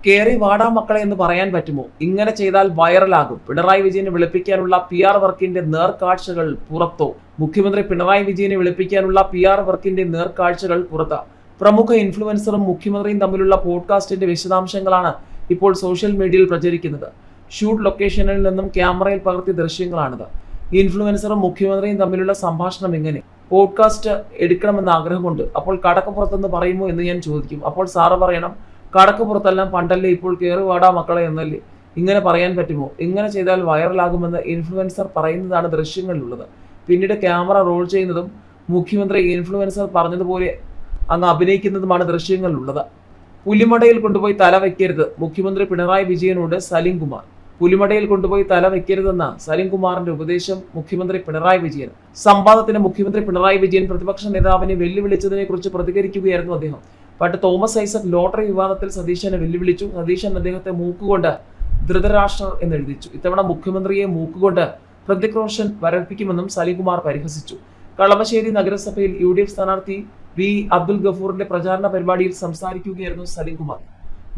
കേറി വാടാ മക്കളെ എന്ന് പറയാൻ പറ്റുമോ? ഇങ്ങനെ ചെയ്താൽ വൈറലാകും. പിണറായി വിജയനെ വിളിപ്പിക്കാനുള്ള PR വർക്കിന്റെ നേർക്കാഴ്ചകൾ പുറത്തോ? മുഖ്യമന്ത്രി പിണറായി വിജയനെ വിളിപ്പിക്കാനുള്ള PR വർക്കിന്റെ നേർക്കാഴ്ചകൾ പുറത്ത്. പ്രമുഖ ഇൻഫ്ലുവൻസറും മുഖ്യമന്ത്രിയും തമ്മിലുള്ള പോഡ്കാസ്റ്റിന്റെ വിശദാംശങ്ങളാണ് ഇപ്പോൾ സോഷ്യൽ മീഡിയയിൽ പ്രചരിക്കുന്നത്. ഷൂട്ട് ലൊക്കേഷനിൽ നിന്നും ക്യാമറയിൽ പകർത്തിയ ദൃശ്യങ്ങളാണിത്. ഇൻഫ്ലുവൻസറും മുഖ്യമന്ത്രിയും തമ്മിലുള്ള സംഭാഷണം എങ്ങനെ? പോഡ്കാസ്റ്റ് എടുക്കണമെന്ന് ആഗ്രഹമുണ്ട്. അപ്പോൾ കടക്കപ്പുറത്തെന്ന് പറയുമോ എന്ന് ഞാൻ ചോദിക്കും. അപ്പോൾ സാറ് പറയണം, കടക്കപ്പുറത്തെല്ലാം പണ്ടല്ലേ, ഇപ്പോൾ കയറി വാടാ മക്കളെ എന്നല്ലേ. ഇങ്ങനെ പറയാൻ പറ്റുമോ? ഇങ്ങനെ ചെയ്താൽ വൈറലാകുമെന്ന് ഇൻഫ്ലുവൻസർ പറയുന്നതാണ് ദൃശ്യങ്ങളിലുള്ളത്. പിന്നീട് ക്യാമറ റോൾ ചെയ്യുന്നതും മുഖ്യമന്ത്രി ഇൻഫ്ലുവൻസർ പറഞ്ഞതുപോലെ അങ്ങ് അഭിനയിക്കുന്നതുമാണ് ദൃശ്യങ്ങളിലുള്ളത്. പുലിമടയിൽ കൊണ്ടുപോയി തല വയ്ക്കരുത്, മുഖ്യമന്ത്രി പിണറായി വിജയനോട് സലിം കുമാർ. പുലിമടയിൽ കൊണ്ടുപോയി തല വയ്ക്കരുതെന്ന സലിം കുമാറിന്റെ ഉപദേശം മുഖ്യമന്ത്രി പിണറായി വിജയൻ. സംവാദത്തിന് മുഖ്യമന്ത്രി പിണറായി വിജയൻ പ്രതിപക്ഷ നേതാവിനെ വെല്ലുവിളിച്ചതിനെ കുറിച്ച് പ്രതികരിക്കുകയായിരുന്നു അദ്ദേഹം. പണ്ട് തോമസ് ഐസക് ലോട്ടറി വിവാദത്തിൽ സതീശനെ വെല്ലുവിളിച്ചു. സതീശൻ അദ്ദേഹത്തെ മൂക്കുകൊണ്ട് ധൃതരാഷ്ട്രർ എന്നെഴുതിച്ചു. ഇത്തവണ മുഖ്യമന്ത്രിയെ മൂക്കുകൊണ്ട് ഹൃതിക് റോഷൻ വരപ്പിക്കുമെന്നും സലിംകുമാർ പരിഹസിച്ചു. കളമശ്ശേരി നഗരസഭയിൽ UDF സ്ഥാനാർത്ഥി വി അബ്ദുൽ ഗഫൂറിന്റെ പ്രചാരണ പരിപാടിയിൽ സംസാരിക്കുകയായിരുന്നു സലിംകുമാർ.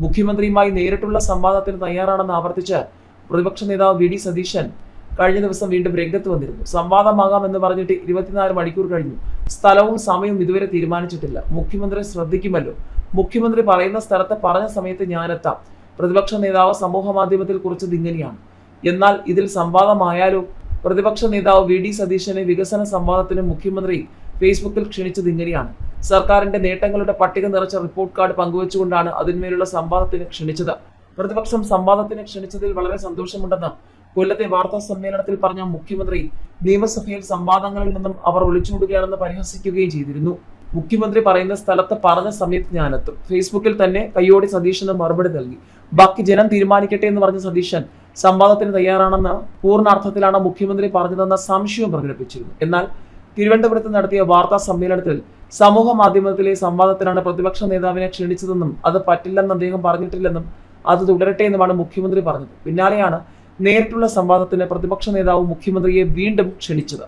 മുഖ്യമന്ത്രിയുമായി നേരിട്ടുള്ള സംവാദത്തിന് തയ്യാറാണെന്ന് ആവർത്തിച്ച് പ്രതിപക്ഷ നേതാവ് VD സതീശൻ കഴിഞ്ഞ ദിവസം വീണ്ടും രംഗത്ത് വന്നിരുന്നു. സംവാദമാകാമെന്ന് പറഞ്ഞിട്ട് 24 മണിക്കൂർ കഴിഞ്ഞു. സ്ഥലവും സമയവും ഇതുവരെ തീരുമാനിച്ചിട്ടില്ല. മുഖ്യമന്ത്രി ശ്രദ്ധിക്കുമല്ലോ. മുഖ്യമന്ത്രി പറയുന്ന സ്ഥലത്ത് പറഞ്ഞ സമയത്ത് ഞാനെത്താം. പ്രതിപക്ഷ നേതാവ് സമൂഹ മാധ്യമത്തിൽ കുറിച്ചത് ഇങ്ങനെയാണ്. എന്നാൽ ഇതിൽ സംവാദമായാലോ? പ്രതിപക്ഷ നേതാവ് VD സതീശനെ വികസന സംവാദത്തിന് മുഖ്യമന്ത്രി ഫേസ്ബുക്കിൽ ക്ഷണിച്ചത് ഇങ്ങനെയാണ്. സർക്കാരിന്റെ നേട്ടങ്ങളുടെ പട്ടിക നിറച്ച റിപ്പോർട്ട് കാർഡ് പങ്കുവച്ചുകൊണ്ടാണ് അതിന്മേലുള്ള സംവാദത്തിന് ക്ഷണിച്ചത്. പ്രതിപക്ഷം സംവാദത്തിന് ക്ഷണിച്ചതിൽ വളരെ സന്തോഷമുണ്ടെന്ന് കൊല്ലത്തെ വാർത്താ സമ്മേളനത്തിൽ പറഞ്ഞ മുഖ്യമന്ത്രി നിയമസഭയിൽ സംവാദങ്ങളിൽ നിന്നും അവർ ഒളിച്ചോടുകയാണെന്ന് പരിഹസിക്കുകയും ചെയ്തിരുന്നു. മുഖ്യമന്ത്രി പറയുന്ന സ്ഥലത്ത് പറഞ്ഞ സമയത്ത് ഞാനെത്തും. ഫേസ്ബുക്കിൽ തന്നെ കയ്യോടി സതീശന് മറുപടി നൽകി. ബാക്കി ജനം തീരുമാനിക്കട്ടെ എന്ന് പറഞ്ഞ സതീശൻ സംവാദത്തിന് തയ്യാറാണെന്ന് പൂർണ്ണാർത്ഥത്തിലാണ് മുഖ്യമന്ത്രി പറഞ്ഞതെന്ന സംശയവും പ്രകടിപ്പിച്ചിരുന്നു. എന്നാൽ തിരുവനന്തപുരത്ത് നടത്തിയ വാർത്താ സമ്മേളനത്തിൽ സമൂഹ മാധ്യമത്തിലെ സംവാദത്തിനാണ് പ്രതിപക്ഷ നേതാവിനെ ക്ഷണിച്ചതെന്നും അത് പറ്റില്ലെന്ന് അദ്ദേഹം പറഞ്ഞിട്ടില്ലെന്നും അത് തുടരട്ടെ എന്നുമാണ് മുഖ്യമന്ത്രി പറഞ്ഞത്. പിന്നാലെയാണ് നേരിട്ടുള്ള സംവാദത്തിന് പ്രതിപക്ഷ നേതാവ് മുഖ്യമന്ത്രിയെ വീണ്ടും ക്ഷണിച്ചത്.